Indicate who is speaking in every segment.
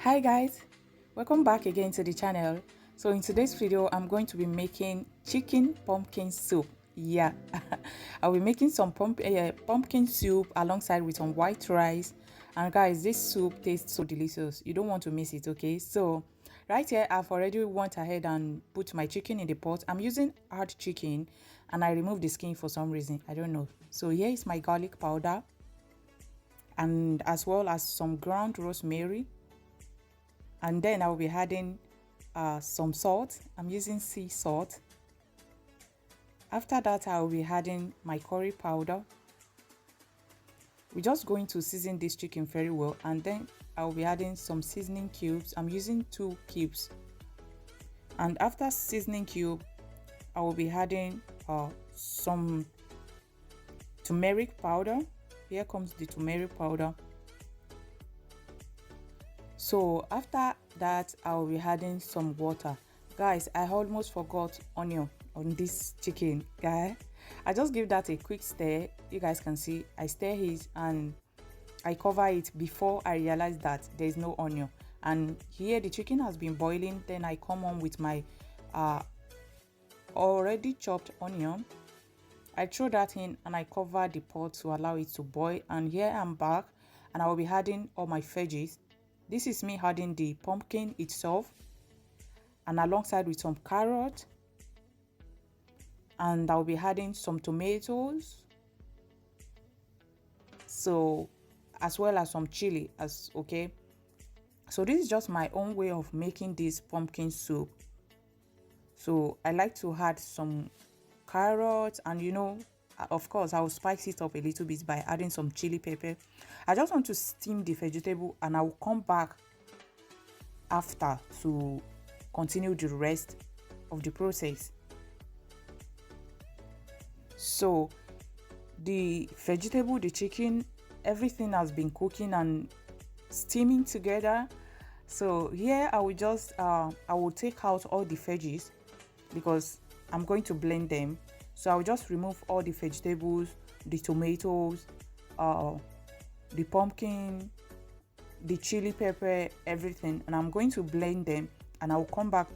Speaker 1: Hi guys, welcome back again to the channel. So in today's video I'm going to be making chicken pumpkin soup. Yeah, I'll be making some pumpkin soup alongside with some white rice. And guys, this soup tastes so delicious, you don't want to miss it. Okay, so right here I've already went ahead and put my chicken in the pot. I'm using hard chicken and I removed the skin for some reason, I don't know. So here is my garlic powder and as well as some ground rosemary, and then I'll be adding some salt. I'm using sea salt. After that, I'll be adding my curry powder. We're just going to season this chicken very well, and then I'll be adding some seasoning cubes. I'm using 2 cubes, and after seasoning cube I will be adding some turmeric powder. Here comes the turmeric powder. So after that I'll be adding some water. Guys, I almost forgot onion on this chicken. Guy, I just give that a quick stir. You guys can see I stir it and I cover it before I realize that there is no onion. And here the chicken has been boiling. Then I come on with my already chopped onion. I throw that in and I cover the pot to allow it to boil. And here I'm back and I will be adding all my veggies. This is me adding the pumpkin itself and alongside with some carrot, and I'll be adding some tomatoes, so as well as some chili as okay. So this is just my own way of making this pumpkin soup. So I like to add some carrots, and of course I will spice it up a little bit by adding some chili pepper. I just want to steam the vegetable and I will come back after to continue the rest of the process. So the vegetable, the chicken, everything has been cooking and steaming together. So here I will just I will take out all the veggies because I'm going to blend them. So I'll just remove all the vegetables, the tomatoes, the pumpkin, the chili pepper, everything, and I'm going to blend them and I'll come back.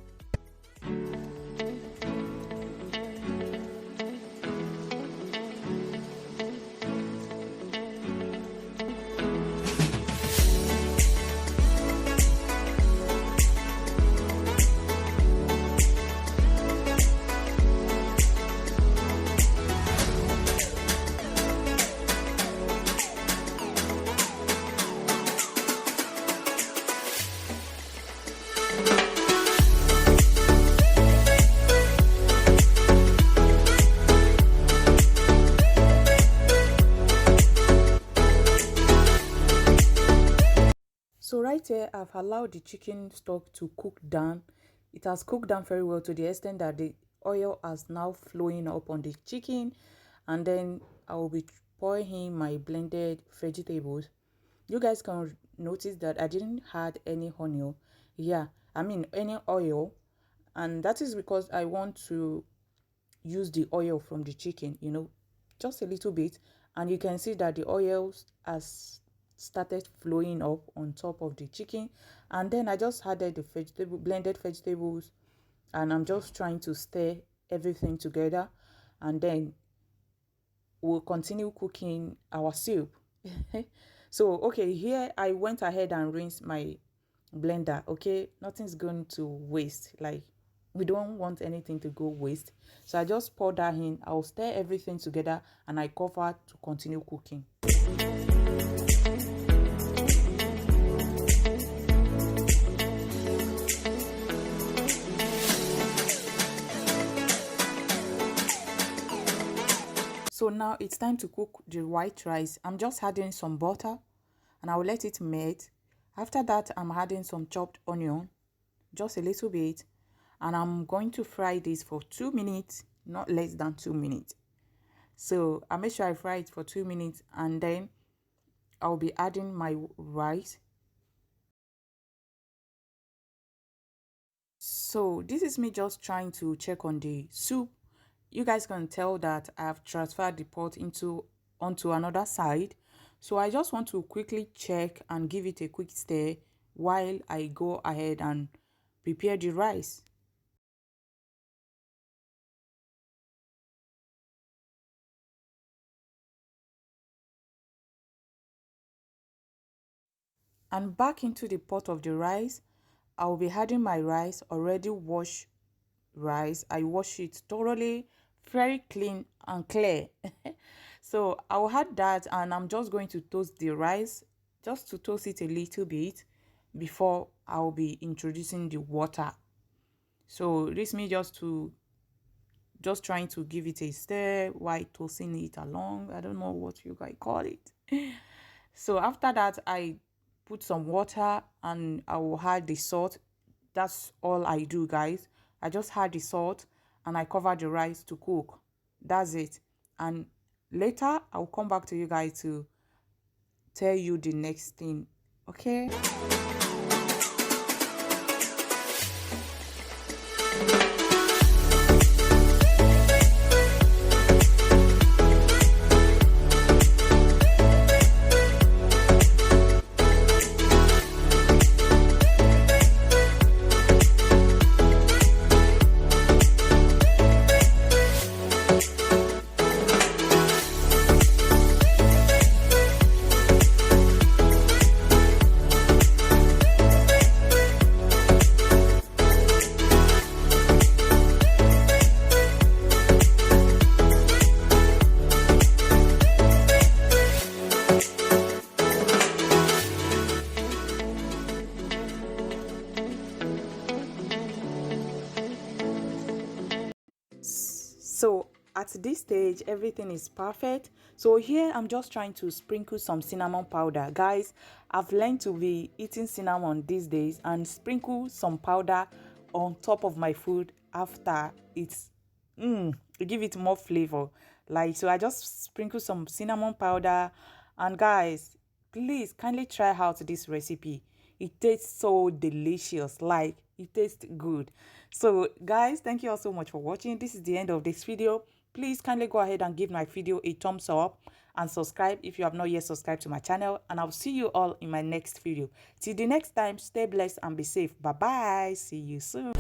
Speaker 1: So right here, I've allowed the chicken stock to cook down. It has cooked down very well to the extent that the oil has now flowing up on the chicken. And then I will be pouring in my blended vegetables. You guys can notice that I didn't add any onion. Yeah, I mean any oil. And that is because I want to use the oil from the chicken, just a little bit. And you can see that the oil has started flowing up on top of the chicken. And then I just added the blended vegetables, and I'm just trying to stir everything together, and then we'll continue cooking our soup. So okay, here I went ahead and rinsed my blender. Okay, nothing's going to waste, like we don't want anything to go waste. So I just pour that in, I'll stir everything together and I cover to continue cooking. So now it's time to cook the white rice. I'm just adding some butter and I will let it melt. After that, I'm adding some chopped onion, just a little bit, and I'm going to fry this for 2 minutes, not less than 2 minutes. So I make sure I fry it for 2 minutes, and then I'll be adding my rice. So this is me just trying to check on the soup. You guys can tell that I've transferred the pot onto another side. So I just want to quickly check and give it a quick stir while I go ahead and prepare the rice. And back into the pot of the rice, I will be adding my rice, already washed rice. I wash it thoroughly, very clean and clear. So I will add that, and I'm just going to toast the rice, just to toast it a little bit before I'll be introducing the water. So this me just trying to give it a stir while toasting it along. I don't know what you guys call it. So after that, I put some water and I will add the salt. That's all I do, guys. I just add the salt and I cover the rice to cook. That's it. And later I'll come back to you guys to tell you the next thing. Okay. So at this stage, everything is perfect. So here I'm just trying to sprinkle some cinnamon powder. Guys, I've learned to be eating cinnamon these days and sprinkle some powder on top of my food after it's to give it more flavor. Like, so I just sprinkle some cinnamon powder. And guys, please kindly try out this recipe. It tastes so delicious, like it tastes good. So guys, thank you all so much for watching. This is the end of this video. Please kindly go ahead and give my video a thumbs up and subscribe if you have not yet subscribed to my channel, and I'll see you all in my next video. Till the next time, stay blessed and be safe. Bye bye. See you soon.